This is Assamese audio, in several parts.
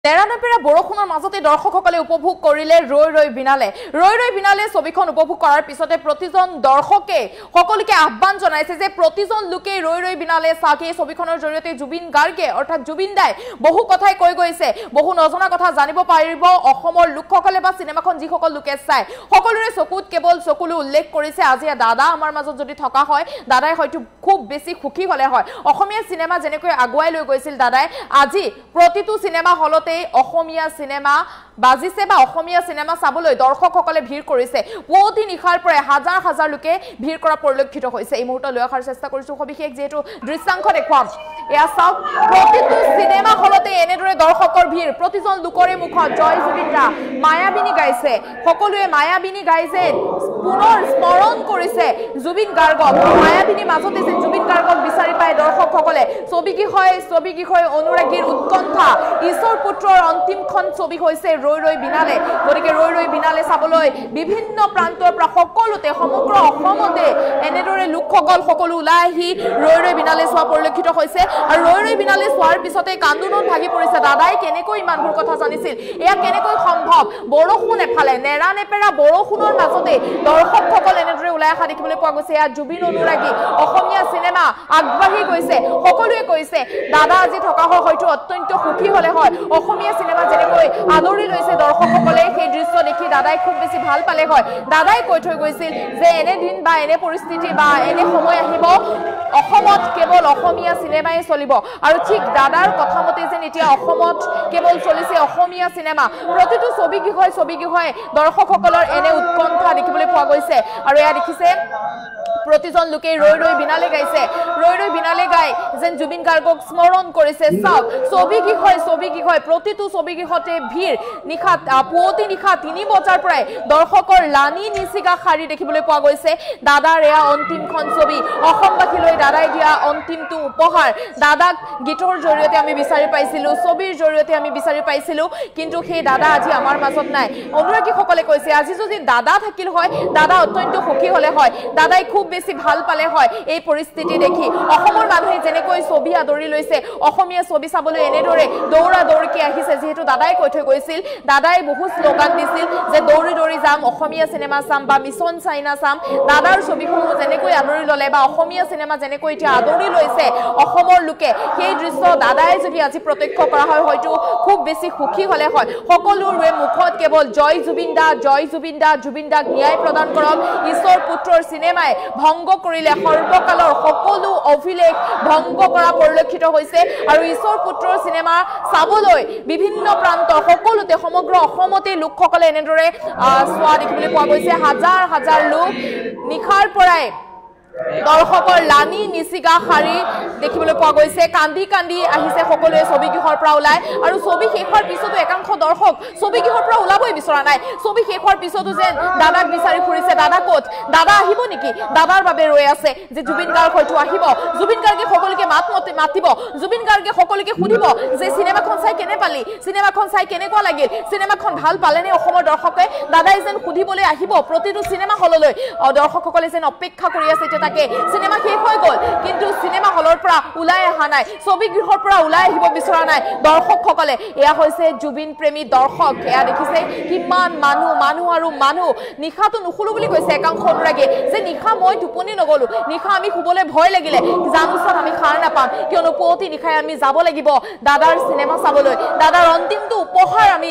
নেৰানেপেৰা বৰষুণৰ মাজতে দৰ্শকসকলে উপভোগ কৰিলে ৰৈ ৰৈ বিনালে ছবিখন উপভোগ কৰাৰ পিছতে প্ৰতিজন দৰ্শকে সকলোকে আহ্বান জনাইছে যে প্ৰতিজন লোকে ৰৈ ৰৈ বিনালে চাওক এই ছবিখনৰ জৰিয়তে জুবিন গাৰ্গে অৰ্থাৎ জুবিন দাই বহু কথাই কৈ গৈছে বহু নজনা কথা জানিব পাৰিব অসমৰ লোকসকলে বা সিনেমাখন যিসকল লোকে চাই সকলোৰে চকুত কেৱল চকুলো উল্লেখ কৰিছে আজি দাদা আমাৰ মাজত যদি থকা হয় দাদাই হয়তো খুব বেছি সুখী হলে হয় অসমীয়া সিনেমা যেনেকৈ আগুৱাই লৈ গৈছিল দাদাই আজি প্ৰতিটো সিনেমা হলতে অসমীয়া সিনেমা বাজিছে বা অসমীয়া সিনেমা চাবলৈ দৰ্শকসকলে ভিৰ কৰিছে পুৱতি নিশাৰ পৰা হাজাৰ হাজাৰ লোকে ভিৰ কৰা পৰিলক্ষিত হৈছে এই মুহূৰ্তত লৈ অহাৰ চেষ্টা কৰিছো সবিশেষ যেহেতু দৃশ্যাংশ দেখুৱাম এয়া চাওক প্ৰতিটো সিনেমা হলতে এনেদৰে দৰ্শকৰ ভিৰ প্ৰতিজন লোকৰে মুখত জয় জুবিন দা মায়াবিনী গাইছে সকলোৱে মায়াবিনী গাইছে পুনৰ স্মৰণ কৰিছে জুবিন গাৰ্গক মায়াবিনী মাজতে যে জুবিন গাৰ্গক বিচাৰি পায় দৰ্শকসকলে ছবি বিষয় অনুৰাগীৰ উৎকণ্ঠা ঈশ্বৰ পুত্ৰৰ অন্তিমখন ছবি হৈছে ৰৈ ৰৈ বিনালে গতিকে ৰৈ ৰৈ বিনালে চাবলৈ বিভিন্ন প্ৰান্তৰ পৰা সকলোতে সমগ্ৰ অসমতে এনেদৰে লোকসকল সকলো ওলাই আহি ৰৈ ৰৈ বিনালে চোৱা পৰিলক্ষিত হৈছে আৰু ৰৈ ৰৈ বিনালে চোৱাৰ পিছতে কান্দোনত ভাগি পৰিছে দাদাই কেনেকৈ ইমানবোৰ কথা জানিছিল এয়া কেনেকৈ সম্ভৱ বৰষুণ এফালে নেৰানেপেৰা বৰষুণৰ মাজতে দৰ্শকসকল এনেদৰে ওলাই অহা দেখিবলৈ পোৱা গৈছে এয়া জুবিন অনুৰাগী অসমীয়া সিনেমা আগবাঢ়ি গৈছে সকলোৱে কৈছে দাদা আজি থকা হয় হয়তো অত্যন্ত সুখী হলে হয় অসমীয়া সিনেমা যেনেকৈ আদৰি লৈছে দৰ্শকসকলে সেই দৃশ্য দেখি দাদাই খুব বেছি ভাল পালে হয় দাদাই কৈ থৈ গৈছিল যে এনে দিন বা এনে পৰিস্থিতি বা এনে সময় আহিব অসমত কেৱল অসমীয়া সিনেমাই চলিব আৰু ঠিক দাদাৰ কথা মতে যেন এতিয়া অসমত কেৱল চলিছে অসমীয়া সিনেমা প্ৰতিটো ছবি বিষয় দৰ্শকসকলৰ এনে উৎকণ্ঠা দেখিবলৈ পোৱা গৈছে আৰু এয়া দেখিছে প্ৰতিজন লোকে ৰৈ ৰৈ বিনালে গাইছে ৰৈ ৰৈ বিনালে গাই যেন জুবিন গাৰ্গক স্মৰণ কৰিছে চাওক ছবি বিষয় প্ৰতিটো ছবি গৃহতে ভিৰ নিশা পুৱতি নিশা 3 বজাৰ পৰাই দৰ্শকৰ লানি নিচিগা শাৰী দেখিবলৈ পোৱা গৈছে দাদাৰ এয়া অন্তিমখন ছবি অসমবাসীলৈ দাদাই দিয়া অন্তিমটো উপহাৰ দাদাক গীতৰ জৰিয়তে আমি বিচাৰি পাইছিলো ছবিৰ জৰিয়তে আমি বিচাৰি পাইছিলো কিন্তু সেই দাদা আজি আমাৰ মাজত নাই অনুৰাগীসকলে কৈছে আজি যদি দাদা থাকিল হয় দাদা অত্যন্ত সুখী হলে হয় দাদাই খুব বেছি ভাল পালে হয় এই পৰিস্থিতি দেখি অসমৰ মানুহে যেনেকৈ ছবি আদৰি লৈছে অসমীয়া ছবি চাবলৈ এনেদৰে দৌৰা দৌৰিকে আহিছে যেহেতু দাদাই কৈ থৈ গৈছিল দাদাই বহু শ্লোগান দিছিল যে দৌৰি দৌৰি যাম অসমীয়া সিনেমা চাম বা মিছন চাইনা চাম দাদাৰ ছবিসমূহ যেনেকৈ আদৰি ললে বা অসমীয়া সিনেমা যেনেকৈ এতিয়া আদৰি লৈছে অসমৰ লোকে সেই দৃশ্য দাদাই যদি আজি প্ৰত্যক্ষ কৰা হয় হয়তো খুব বেছি সুখী হলে হয় সকলোৰে মুখত কেৱল জয় জুবিন দা জুবিন দাক ন্যায় প্ৰদান কৰক ঈশ্বৰ পুত্ৰৰ সিনেমাই ভংগ কৰিলে সৰ্বকালৰ সকলো অভিলেখ ভংগ কৰা পৰিলক্ষিত হৈছে আৰু ঈশ্বৰ পুত্ৰৰ সিনেমা চাবলৈ বিভিন্ন প্ৰান্ত সকলোতে সমগ্ৰ অসমতে লোকসকলে এনেদৰে চোৱা দেখিবলৈ পোৱা গৈছে হাজাৰ হাজাৰ লোক নিশাৰ পৰাই দৰ্শকৰ লানি নিচিগা শাৰী দেখিবলৈ পোৱা গৈছে কান্দি কান্দি আহিছে সকলোৱে ছবি গৃহৰ পৰা ওলাই আৰু ছবি শেষৰ পিছতো একাংশ দৰ্শক ছবি গৃহৰ পৰা ওলাবই বিচৰা নাই ছবি শেষৰ পিছতো যেন দাদাক বিচাৰি ফুৰিছে দাদা ক'ত দাদা আহিব নেকি দাদাৰ বাবে ৰৈ আছে যে জুবিন গাৰ্গ হয়তো আহিব জুবিন গাৰ্গে সকলোকে মাতিব জুবিন গাৰ্গে সকলোকে সুধিব যে সিনেমাখন চাই কেনে পালি সিনেমাখন চাই কেনেকুৱা লাগিল সিনেমাখন ভাল পালেনে অসমৰ দৰ্শকে দাদাই যেন সুধিবলৈ আহিব প্ৰতিটো সিনেমা হললৈ দৰ্শকসকলে যেন অপেক্ষা কৰি আছে তাকে সিনেমা শেষ হৈ গল কিন্তু সিনেমা হলৰ পৰা ওলাই অহা নাই ছবি গৃহৰ পৰা ওলাই আহিব বিচৰা নাই দৰ্শকসকলে এয়া হৈছে জুবিন প্ৰেমী দৰ্শক এয়া দেখিছে কিমান মানুহ আৰু মানুহ নিশাটো নুখুলো বুলি কৈছে একাংশ অনুৰাগী যে নিশা মই টোপনি নগলো নিশা আমি শুবলৈ ভয় লাগিলে জানোচোন আমি খাৰ নাপাম কিয়নো পুৱতি নিশাই আমি যাব লাগিব দাদাৰ সিনেমা চাবলৈ দাদাৰ অন্তিমটো উপহাৰ আমি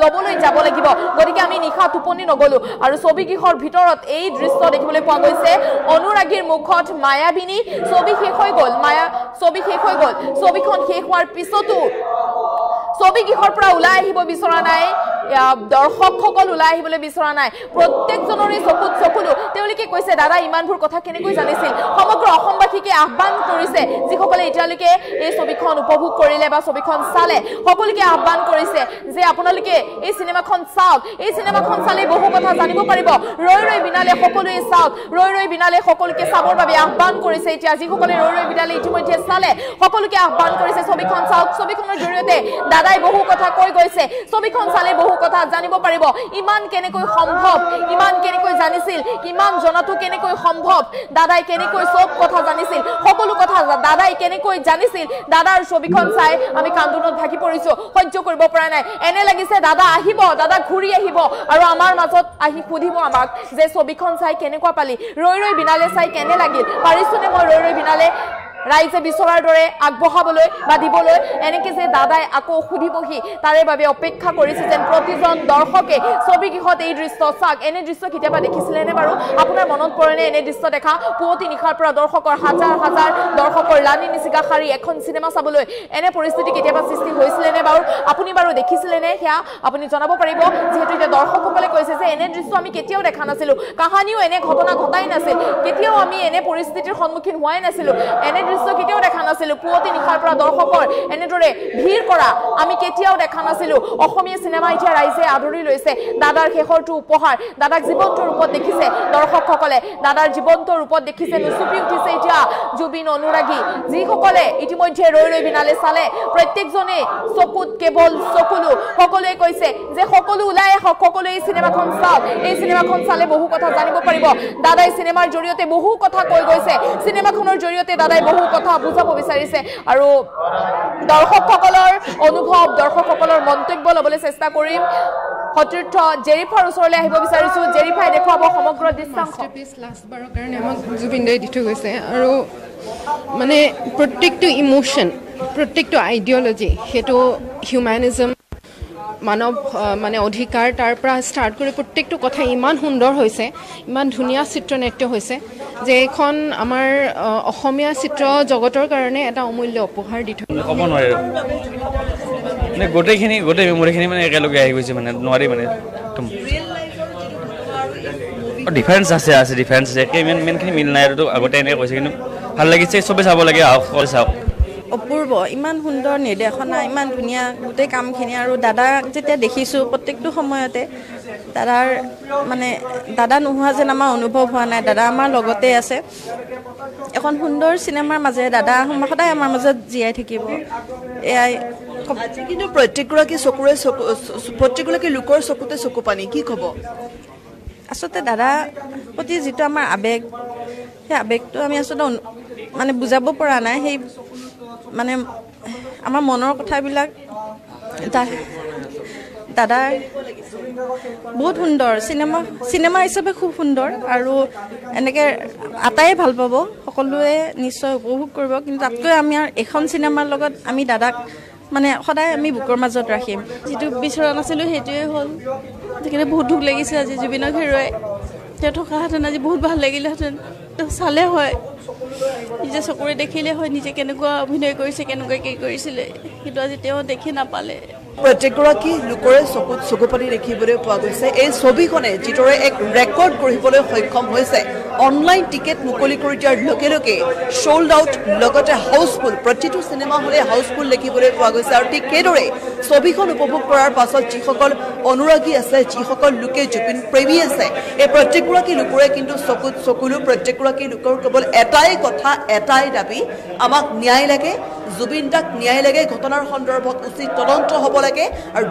লবলৈ যাব লাগিব গতিকে আমি নিশা টোপনি নগলো আৰু ছবি গৃহৰ ভিতৰত এই দৃশ্য দেখিবলৈ পোৱা গৈছে অনুৰাগীৰ মুখত মায়াবিনী ছবি শেষ হৈ গল ছবিখন শেষ হোৱাৰ পিছতো ছবি গৃহৰ পৰা ওলাই আহিব বিচৰা নাই দৰ্শকসকল ওলাই আহিবলৈ বিচৰা নাই প্ৰত্যেকজনৰে চকুলো তেওঁলোকে কৈছে দাদা ইমানবোৰ কথা কেনেকৈ জানিছিল সমগ্ৰ অসমবাসীকে আহ্বান কৰিছে যিসকলে এতিয়ালৈকে এই ছবিখন উপভোগ কৰিলে বা ছবিখন চালে সকলোকে আহ্বান কৰিছে যে আপোনালোকে এই সিনেমাখন চাওক এই সিনেমাখন চালে বহু কথা জানিব পাৰিব ৰৈ ৰৈ বিনালে সকলোৱে চাওক ৰৈ ৰৈ বিনালে সকলোকে চাবৰ বাবে আহ্বান কৰিছে এতিয়া যিসকলে ৰৈ ৰৈ বিনালে ইতিমধ্যে চালে সকলোকে আহ্বান কৰিছে ছবিখন চাওক ছবিখনৰ জৰিয়তে দাদাই বহু কথা কৈ গৈছে ছবিখন চালে বহু কথা জানিব পাৰিব ইমান কেনেকৈ সম্ভৱ ইমান কেনেকৈ জানিছিল ইমান জনাটো কেনেকৈ সম্ভৱ দাদাই কেনেকৈ সব কথা জানিছিল সকলো কথা দাদাই কেনেকৈ জানিছিল দাদাৰ ছবিখন চাই আমি কান্দুনত ভাগি পৰিছো সহ্য কৰিব পৰা নাই এনে লাগিছে দাদা আহিব দাদা ঘূৰি আহিব আৰু আমাৰ মাজত আহি সুধিব আমাক যে ছবিখন চাই কেনেকুৱা পালি ৰৈ ৰৈ বিনালে চাই কেনে লাগিল পাৰিছনে মই ৰৈ ৰৈ বিনালে ৰাইজে বিচৰাৰ দৰে আগবঢ়াবলৈ বা দিবলৈ এনেকৈ যে দাদাই আকৌ সুধিবহি তাৰে বাবে অপেক্ষা কৰিছে যেন প্ৰতিজন দৰ্শকে ছবিগৃহত এই দৃশ্য চাওক এনে দৃশ্য কেতিয়াবা দেখিছিলেনে বাৰু আপোনাৰ মনত পৰেনে এনে দৃশ্য দেখা পুৱতি নিশাৰ পৰা দৰ্শকৰ হাজাৰ হাজাৰ দৰ্শকৰ লানি নিচিগা শাৰী এখন চিনেমা চাবলৈ এনে পৰিস্থিতি কেতিয়াবা সৃষ্টি হৈছিলেনে বাৰু আপুনি বাৰু দেখিছিলেনে সেয়া আপুনি জনাব পাৰিব যিহেতু এতিয়া দৰ্শকসকলে কৈছে যে এনে দৃশ্য আমি কেতিয়াও দেখা নাছিলোঁ কাহানিও এনে ঘটনা ঘটাই নাছিল কেতিয়াও আমি এনে পৰিস্থিতিৰ সন্মুখীন হোৱাই নাছিলোঁ এনে দৃশ্য কেতিয়াও দেখা নাছিলোঁ পুৱতি নিশাৰ পৰা দৰ্শকৰ এনেদৰে ভিৰ কৰা আমি কেতিয়াও দেখা নাছিলোঁ অসমীয়া চিনেমা এতিয়া ৰাইজে আদৰি লৈছে দাদাৰ শেষৰটো উপহাৰ দাদাক জীৱন্ত ৰূপত দেখিছে দৰ্শকসকলে দাদাৰ জীৱন্ত ৰূপত দেখিছে নুচুপি উঠিছে এতিয়া জুবিন অনুৰাগী যিসকলে ইতিমধ্যে ৰৈ ৰৈ বিনালে চালে প্ৰত্যেকজনে চকুত কেৱল চকুলো সকলোৱে কৈছে যে সকলো ওলাই আহক সকলোৱে এই চিনেমাখন চাওক এই চিনেমাখন চালে বহু কথা জানিব পাৰিব দাদাই চিনেমাৰ জৰিয়তে বহু কথা কৈ গৈছে চিনেমাখনৰ জৰিয়তে দাদাই বহু কথা বুজাব বিচাৰিছে আৰু দৰ্শকসকলৰ অনুভৱ দৰ্শকসকলৰ মন্তব্য ল'বলৈ চেষ্টা কৰিম সতীৰ্থ জেৰিফাৰ ওচৰলৈ আহিব বিচাৰিছো জেৰিফাই দেখুৱাব সমগ্ৰ দৃশ্যাংশ লাষ্টবাৰৰ কাৰণে আমাক জুবিন দাই দি থৈ গৈছে আৰু মানে প্ৰত্যেকটো ইমোশ্যন প্ৰত্যেকটো আইডিঅলজি সেইটো হিউমেনিজম মানৱ মানে অধিকাৰ তাৰ পৰা ষ্টাৰ্ট কৰি প্ৰত্যেকটো কথা ইমান সুন্দৰ হৈছে ইমান ধুনীয়া চিত্ৰনাট্য হৈছে যে এইখন আমাৰ অসমীয়া চিত্ৰ জগতৰ কাৰণে এটা অমূল্য উপহাৰ দি থৈ ক'ব নোৱাৰে মানে গোটেই মেমৰিখিনি মানে একেলগে আহি গৈছে মানে নোৱাৰি মানে ডিফাৰেঞ্চ আছে ডিফাৰেঞ্চ আছে একে মেইনখিনি মিল নাই আৰু আগতে এনেকৈ কৈছে কিন্তু ভাল লাগিছে চবেই চাব লাগে আহক চাওক অপূৰ্ব ইমান সুন্দৰ নিৰ্দেশনা ইমান ধুনীয়া গোটেই কামখিনি আৰু দাদাক যেতিয়া দেখিছোঁ প্ৰত্যেকটো সময়তে দাদাৰ মানে দাদা নোহোৱা যেন আমাৰ অনুভৱ হোৱা নাই দাদা আমাৰ লগতে আছে এখন সুন্দৰ চিনেমাৰ মাজেৰে দাদা সদায় আমাৰ মাজত জীয়াই থাকিব এয়াই কিন্তু প্ৰত্যেকগৰাকী লোকৰ চকুতে চকু পানী কি ক'ব আচলতে দাদা প্ৰতি যিটো আমাৰ আৱেগ সেই আৱেগটো আমি আচলতে মানে বুজাব পৰা নাই সেই মানে আমাৰ মনৰ কথাবিলাক দাদা বহুত সুন্দৰ চিনেমা হিচাপে খুব সুন্দৰ আৰু এনেকৈ আটায়ে ভাল পাব সকলোৱে নিশ্চয় উপভোগ কৰিব কিন্তু তাতকৈ আমি এখন চিনেমাৰ লগত আমি দাদাক মানে সদায় আমি বুকৰ মাজত ৰাখিম যিটো বিচৰা নাছিলোঁ সেইটোৱে হ'ল সেইকাৰণে বহুত দুখ লাগিছে আজি জুবিনক হেৰুৱাই তেওঁ থকাহেঁতেন আজি বহুত ভাল লাগিলেহেঁতেন তেওঁ চালে হয় নিজে চকুৰে দেখিলে হয় নিজে কেনেকুৱা অভিনয় কৰিছে কেনেকুৱা কি কৰিছিলে কিন্তু আজি তেওঁ দেখি নাপালে প্ৰত্যেকগৰাকী লোকৰে চকুত চকু পানী দেখিবলৈ পোৱা গৈছে এই ছবিখনে যিদৰে এক ৰেকৰ্ড কৰিবলৈ সক্ষম হৈছে অনলাইন টিকেট মুকলি কৰি দিয়াৰ লগে লগে সোল্ড আউট লগতে হাউচফুল প্ৰতিটো চিনেমা হলে হাউচফুল দেখিবলৈ পোৱা গৈছে আৰু ঠিক সেইদৰে ছবিখন উপভোগ কৰাৰ পাছত যিসকল অনুৰাগী আছে যিসকল লোকে জুবিন প্ৰেমী আছে এই প্ৰত্যেকগৰাকী লোকৰে কিন্তু চকুত চকুলো প্ৰত্যেকগৰাকী লোকৰ কেৱল এটাই কথা এটাই দাবী আমাক ন্যায় লাগে জুবিন দাক ন্যায় লাগে ঘটনাৰ সন্দৰ্ভত উচিত তদন্ত হ'ব লাগে আৰু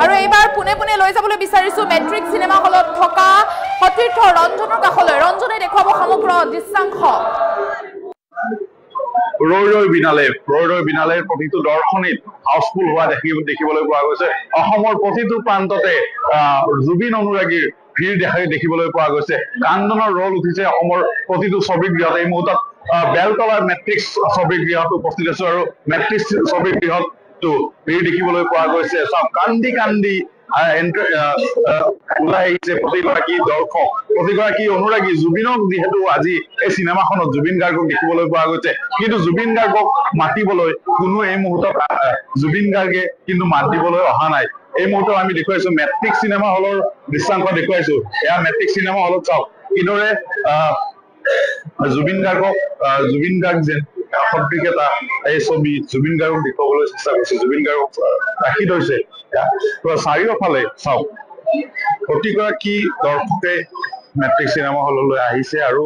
আৰু এইবাৰ পুনে পুনে লৈ যাবলৈ বিচাৰিছো মেট্ৰিক চিনেমা হলত থকা সতীৰ্থ ৰঞ্জনৰ কাষলৈ ৰঞ্জনে দেখুৱাব সমগ্ৰ দৃশ্যাংশ ৰৈ ৰৈ বিনালেৰ প্ৰতিটো দৰ্শনীত হাউচফুল হোৱা দেখিবলৈ পোৱা গৈছে অসমৰ প্ৰতিটো প্ৰান্ততে জুবিন অনুৰাগীৰ ভিৰ দেখিবলৈ পোৱা গৈছে কান্দনৰ ৰল উঠিছে অসমৰ প্ৰতিটো ছবিগৃহত এই মুহূৰ্তত বেলতলাৰ মেট্ৰিক্স ছবিগৃহত উপস্থিত আছো আৰু মেট্ৰিক্স ছবিগৃহতো ভিৰ দেখিবলৈ পোৱা গৈছে চব কান্দি ওলাই আহিছে প্ৰতিগৰাকী দৰ্শক প্ৰতিগৰাকী অনুৰাগী জুবিনক যিহেতু আজি এই চিনেমাখনত জুবিন গাৰ্গক দেখিবলৈ পোৱা গৈছে কিন্তু জুবিন গাৰ্গক মাতিবলৈ কোনো এই মুহূৰ্তত জুবিন গাৰ্গে কিন্তু মাত দিবলৈ অহা নাই এই মুহূৰ্তত আমি দেখুৱাইছো মেট্ৰিক চিনেমা হলৰ দৃশ্যাংশ দেখুৱাইছো এয়া মেট্ৰিক চিনেমা হলত চাওক কিদৰে জুবিন গাৰ্গ যেন সদৃশ এটা এই ছবি জুবিন গাৰ্গক দেখুৱাবলৈ চেষ্টা কৰিছে জুবিন গাৰ্গক ৰাখি থৈছে চাৰিওফালে চাওক প্ৰতিগৰাকী দৰ্শকে মেট্ৰিক চিনেমা হললৈ আহিছে আৰু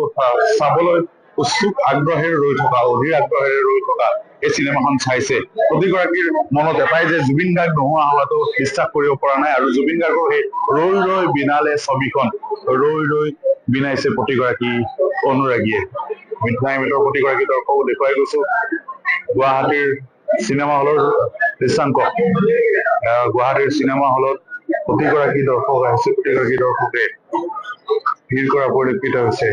চাবলৈ উৎসুক আগ্ৰহেৰে ৰৈ থকা অধীৰ আগ্ৰহেৰে ৰৈ থকা এই চিনেমাখন চাইছে প্ৰতিগৰাকীৰ মনত এটাই যে জুবিন গাৰ্গ নোহোৱা হোৱাটো বিশ্বাস কৰিব পৰা নাই আৰু জুবিন গাৰ্গৰ সেই ৰৈ ৰৈ বিনালে ছবিখন ৰৈ ৰৈ বিনাইছে প্ৰতিগৰাকী অনুৰাগীয়ে মিঠাইমিটৰ প্ৰতিগৰাকী দৰ্শক দেখুৱাই গৈছো গুৱাহাটীৰ চিনেমা হলৰ দৃশ্যাংক গুৱাহাটীৰ চিনেমা হলত প্ৰতিগৰাকী দৰ্শক আহিছে প্ৰতিগৰাকী দৰ্শকে ভিৰ কৰা পৰিলক্ষিত হৈছে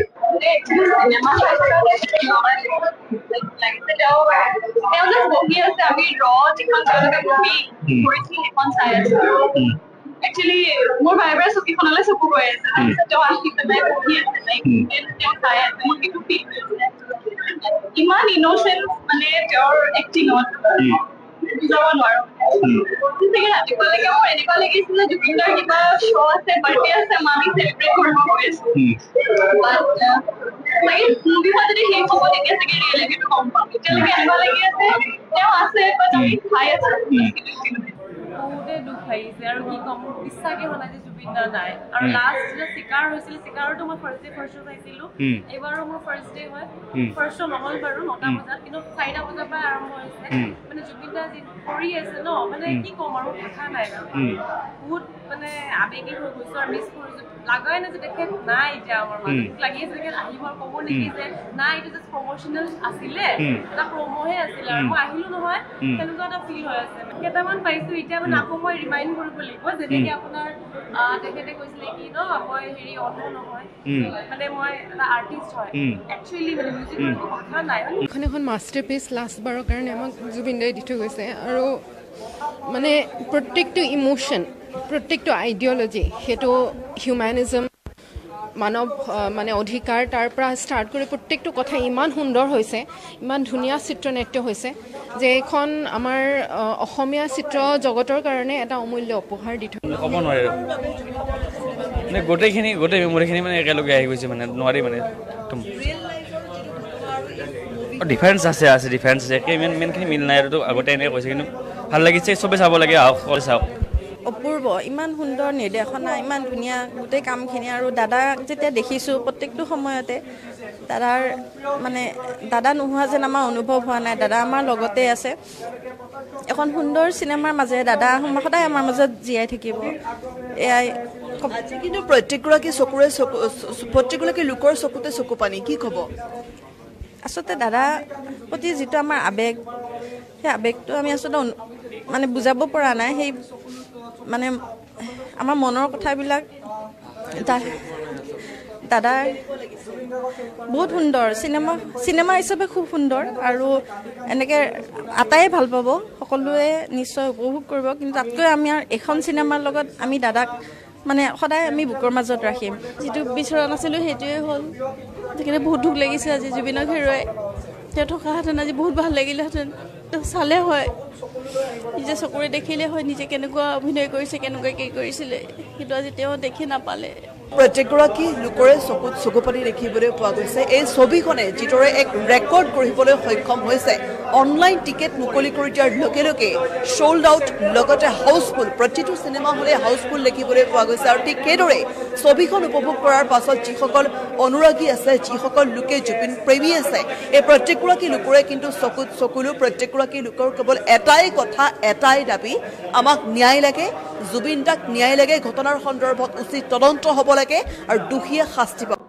Actually, more vibrant so people are so poor. So I think the man who is like Iman innocent, manage or acting on. No one or. Second, I think like is the Jupiter give a show say birthday as a mommy celebrate for her voice. But like movie was the hate for the guest again related to compound. Tell me like now I say but I higher বহুতে দুখ লাগিছে আৰু কি কম বিশ্বাসে হোৱা নাই যে জুবিন দা নাই আৰু লাষ্ট যে চিকাৰ হৈছিল চিকাৰটো মই ফাৰ্ষ্ট শো চাইছিলো এবাৰো মোৰ ফাৰ্ষ্ট ডে হয় ফাৰ্ষ্ট শো নহল বাৰু 9টা বজাত কিন্তু 4টা বজাৰ পৰা আৰম্ভ হৈছে মানে জুবিন দা যি কৰি আছে ন মানে কি কম আৰু ভাষা নাই বহুত মানে আবেগিক হৈ গৈছে আৰু মিছ কৰিছো লাগাই না যে দেখে নাই এতিয়া আমাৰ মাজত লাগি আছে যে আহিব আৰু ক'ব নেকি যে নাই এটা জাষ্ট প্ৰমোশনাল আছিলে এটা প্ৰমোহে আছিলে আৰু মই আহিলো নহয় তেনেকুৱা এটা ফিল হৈ আছে কেইটামান পাইছো এতিয়া মানে আকৌ মই ৰিমাইণ্ড কৰিব লাগিব যেনেকৈ আপোনাৰ তেখেতে কৈছিলে কি ন মই হেৰি অন্ধ নহয় মানে মই এটা আৰ্টিষ্ট হয় একচুৱেলি মানে মিউজিকৰ ভাষা নাই এখন মাষ্টাৰপিচ লাষ্ট বাৰৰ কাৰণে আমাক জুবিন দাই দি থৈ গৈছে আৰু মানে প্ৰত্যেকটো ইমোশ্যন প্ৰত্যেকটো আইডিঅলজি সেইটো হিউমেনিজম মানৱ মানে অধিকাৰ তাৰ পৰা ষ্টাৰ্ট কৰি প্ৰত্যেকটো কথা ইমান সুন্দৰ হৈছে ইমান ধুনীয়া চিত্ৰনাট্য হৈছে যে এখন আমাৰ অসমীয়া চিত্ৰ জগতৰ কাৰণে এটা অমূল্য উপহাৰ দি থৈ ক'ব নোৱাৰে মানে গোটেই মেমৰিখিনি মানে একেলগে আহি গৈছে মানে নোৱাৰি মানে ডিফাৰেঞ্চ আছে ডিফাৰেঞ্চ আছে মেইনখিনি মিল নাই আৰু আগতে এনেকৈ কৈছে কিন্তু ভাল লাগিছে চবে চাব লাগে আহক চাওক অপূৰ্ব ইমান সুন্দৰ নিৰ্দেশনা ইমান ধুনীয়া গোটেই কামখিনি আৰু দাদাক যেতিয়া দেখিছোঁ প্ৰত্যেকটো সময়তে দাদাৰ মানে দাদা নোহোৱা যেন আমাৰ অনুভৱ হোৱা নাই দাদা আমাৰ লগতে আছে এখন সুন্দৰ চিনেমাৰ মাজেৰে দাদা সদায় আমাৰ মাজত জীয়াই থাকিব এয়াই কিন্তু প্ৰত্যেকগৰাকী লোকৰ চকুতে চকু পানী কি ক'ব আচলতে দাদা প্ৰতি যিটো আমাৰ আবেগ সেই আবেগটো আমি আচলতে মানে বুজাব পৰা নাই সেই মানে আমাৰ মনৰ কথাবিলাক দাদাৰ বহুত সুন্দৰ চিনেমা হিচাপে খুব সুন্দৰ আৰু এনেকৈ আটায়ে ভাল পাব সকলোৱে নিশ্চয় উপভোগ কৰিব কিন্তু তাতকৈ আমি এখন চিনেমাৰ লগত আমি দাদাক মানে সদায় আমি বুকৰ মাজত ৰাখিম যিটো বিচৰা নাছিলোঁ সেইটোৱে হ'ল সেইকাৰণে বহুত দুখ লাগিছে আজি জুবিনক হেৰুৱাই তেওঁ থকাহেঁতেন আজি বহুত ভাল লাগিলেহেঁতেন তেওঁ চালে হয় নিজে চকুৰে দেখিলে হয় নিজে কেনেকুৱা অভিনয় কৰিছে কেনেকুৱা কি কৰিছিলে কিন্তু আজি তেওঁ দেখি নাপালে প্ৰত্যেকগৰাকী লোকৰে চকুত চকুপানী দেখিবলৈ পোৱা গৈছে এই ছবিখনে যিদৰে এক ৰেকৰ্ড কৰিবলৈ সক্ষম হৈছে অনলাইন টিকেট মুকলি কৰি দিয়াৰ লগে লগে সোল্ড আউট লগতে হাউচফুল প্ৰতিটো চিনেমা হলে হাউচফুল দেখিবলৈ পোৱা গৈছে আৰু ঠিক সেইদৰে ছবিখন উপভোগ কৰাৰ পাছত যিসকল অনুৰাগী আছে যিসকল লোকে জুবিন প্ৰেমী আছে এই প্ৰত্যেকগৰাকী লোকৰে কিন্তু চকুত চকুলো প্ৰত্যেকগৰাকী লোকৰ কেৱল এটাই কথা এটাই দাবী আমাক ন্যায় লাগে জুবিন দাক ন্যায় লাগে ঘটনাৰ সন্দৰ্ভত উচিত তদন্ত হ'ব লাগে আৰু দোষীয়ে শাস্তি পাব